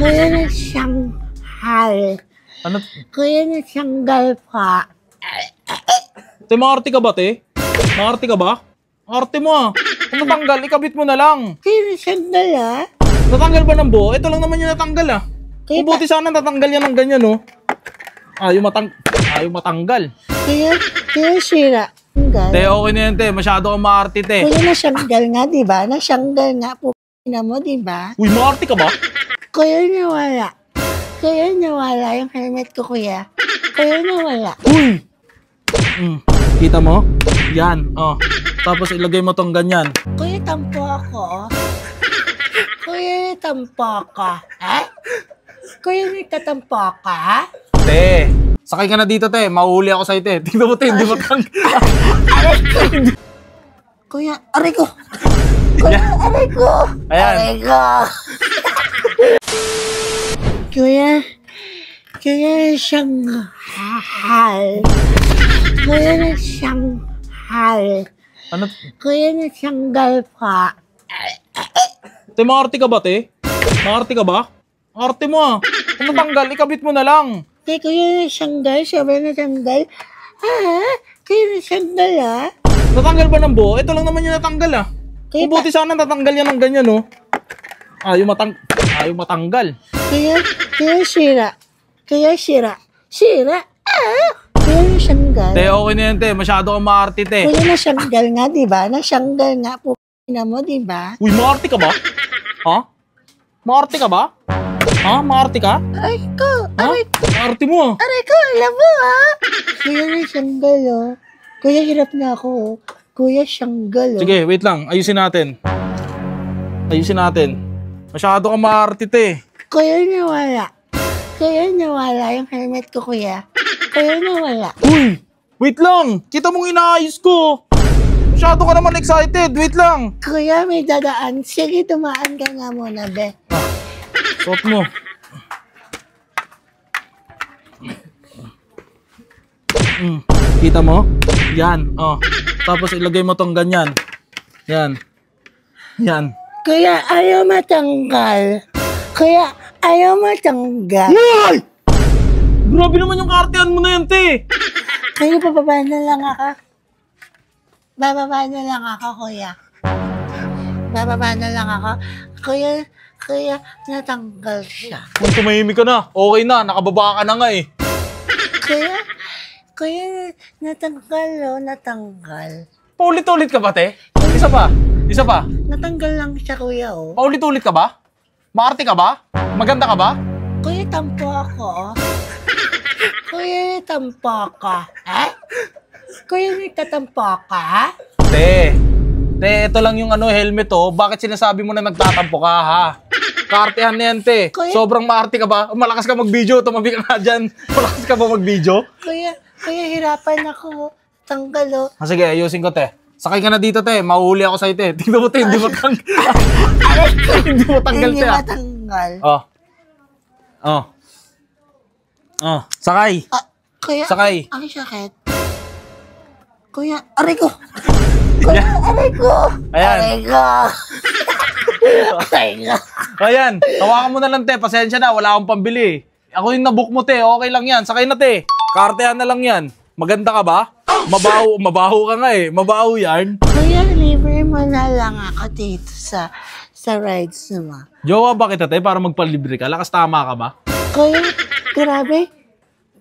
Kuya na Shanghai. Ano? Kuya na Shanghai pa. Te, maarte ka ba, te? Maarte ka ba? Arte mo ah. Kung natanggal, ikabit mo na lang. Kuya na Shanghai ah. Natanggal ba ng buo? Ito lang naman yung natanggal ah. Kung buti sana natanggal yan ng ganyan oh. Ayaw matanggal. Kuya sira. Te, okay na yan, te. Masyado kang maarte, te. Kuya na Shanghai nga, diba? Na Shanghai nga po na mo, diba? Uy, maarte ka ba? Kuya nawala. Kuya nawala yung helmet ko, kuya. Kuya nawala. Uy! Kita mo? Yan, oh. Tapos ilagay mo tong ganyan. Kuya, tampo ako. Kuya, tampo ka. Ha? Kuya, nagtatampo ka? Te, sakay ka na dito, te. Mahuhuli ako sa'yo, te. Tingnan mo, te. Hindi mo Kuya, aray ko. Kuya, aray ko. Ayan. Aray ko. Kuya Shanghai. Kuya na Shanghai. Ano? Kuya na Shanghai pa. Te, maarte ka ba, te? Maarte ka ba? Arte mo ah. Kung natanggal, ikabit mo na lang. Te, kuya na Shanghai. Sabi na Shanghai. Kuya na Shanghai ah. Natanggal ba ng buo? Ito lang naman yung natanggal ah. Kung buti sana natanggal yan ng ganyan oh. Ayaw matanggal. Kuya sira. Kuya sira. Sira? Kuya na Shanghai. Te, okay na yan, te. Masyado kang maarte, te. Kuya na Shanghai nga, diba? Na Shanghai nga po na mo, diba? Uy, maarte ka ba? Ha? Maarte ka ba? Ha? Maarte ka? Aray ko. Ha? Maarte mo ah. Aray ko, alam mo ha? Kuya na Shanghai oh. Kuya, hirap na ako oh. Kuya Shanghai oh. Sige, wait lang. Ayusin natin. Masyado kang maarte, te. Kuya nawala. Kuya nawala yung helmet ko, kuya. Kuya nawala. Uy! Wait lang! Kita mong inaayos ko! Masyado ka naman excited! Wait lang! Kuya, may dadaan. Sige, tumaan ka nga muna, be. Suot mo. Kita mo? Yan. Oh. Tapos ilagay mo tong ganyan. Yan. Kuya, ayaw matanggal. Kuya, ayaw matanggal. Uy! Grabe naman yung kaartehan mo na yan, te! Kuya, bababa na lang ako. Bababa na lang ako, kuya. Bababa na lang ako. Kuya, natanggal siya. Kung tumahimik ka na, okay na, nakababa ka na nga eh. Kuya, natanggal oh, natanggal. Paulit-ulit ka ba, te? Isa pa. Natanggal lang siya, kuya oh. Paulit-ulit ka ba? Maarte ka ba? Maganda ka ba? Kuya, tampo ako oh. Kuya, tampo ka. Ha? Kuya, nagtatampo ka? Te, ito lang yung helmet oh. Bakit sinasabi mo na nagtatampo ka, ha? Kaartehan na yan, te. Kuya, sobrang maarte ka ba? Malakas ka mag-video. Tumabi ka nga dyan. Malakas ka ba mag-video? Kuya, hirapan ako. Tanggal oh. Sige, ayusin ko, te. Sakay ka na dito, te. Mahuhuli ako sa'yo, te. Tingnan mo, te. Hindi mo tanggal. Hindi mo tanggal, te. Hindi matanggal. Sakay. Kuya, Sakay. ang sakit. Kuya, aray ko. Kuya, aray ko. Ayan. Aray ko. Aray ko. Ayan. Tawakan mo na lang, te. Pasensya na. Wala akong pambili. Ako yung nabook mo, te. Okay lang yan. Sakay na, te. Kaartehan na lang yan. Maganda ka ba? Mabaho ka nga eh. Mabaho yan. Kuya, libre mo na lang ako dito sa rides naman. Jowa ba kita, te? Para magpalibre ka? Lakas tama ka ba? Kuya, grabe.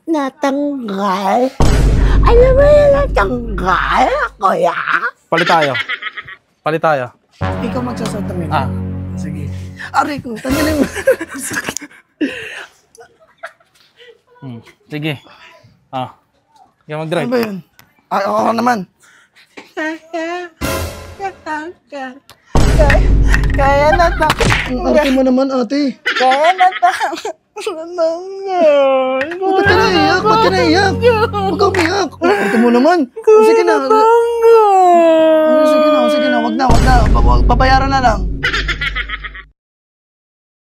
Natanggal. Alam mo yung natanggal, kuya? Palit tayo. Ikaw magsasatamit. Sige. Aray ko, tanggalin mo. Sige. Ikaw mag-drive. Ano ba yun? Ay, ako naman. Kaya na ta. Ang arte mo naman, ate. Kaya na ta. Ba't ka naiyak? Huwag kang umiyak. Arte mo naman. Sige na. Sige na. Wag na. Babayaran na lang.